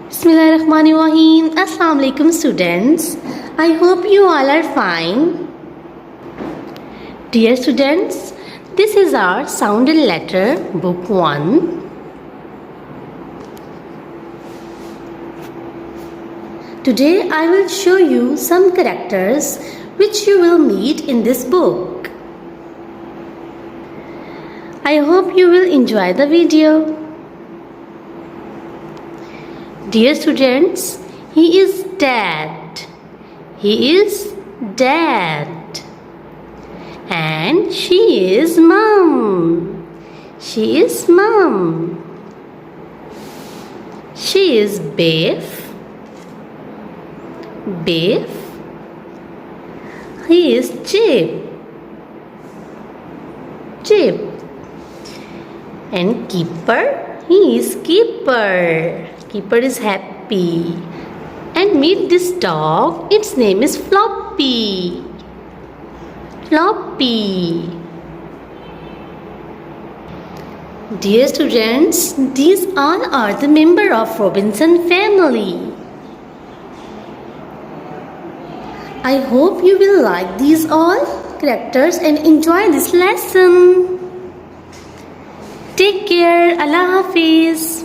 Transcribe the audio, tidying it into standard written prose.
Bismillahirrahmanirrahim. Assalamu alaikum students. I hope you all are fine. Dear students, this is our Sound and Letter Book 1. Today I will show you some characters which you will meet in this book. I hope you will enjoy the video. Dear students, he is dad. He is dad. And she is mom. She is mom. She is Biff. Biff. He is Chip. Chip. And Keeper. He is Keeper. Keeper is happy. And meet this dog. Its name is Floppy. Floppy. Dear students, these all are the members of Robinson family. I hope you will like these all characters and enjoy this lesson. Take care. Allah Hafiz.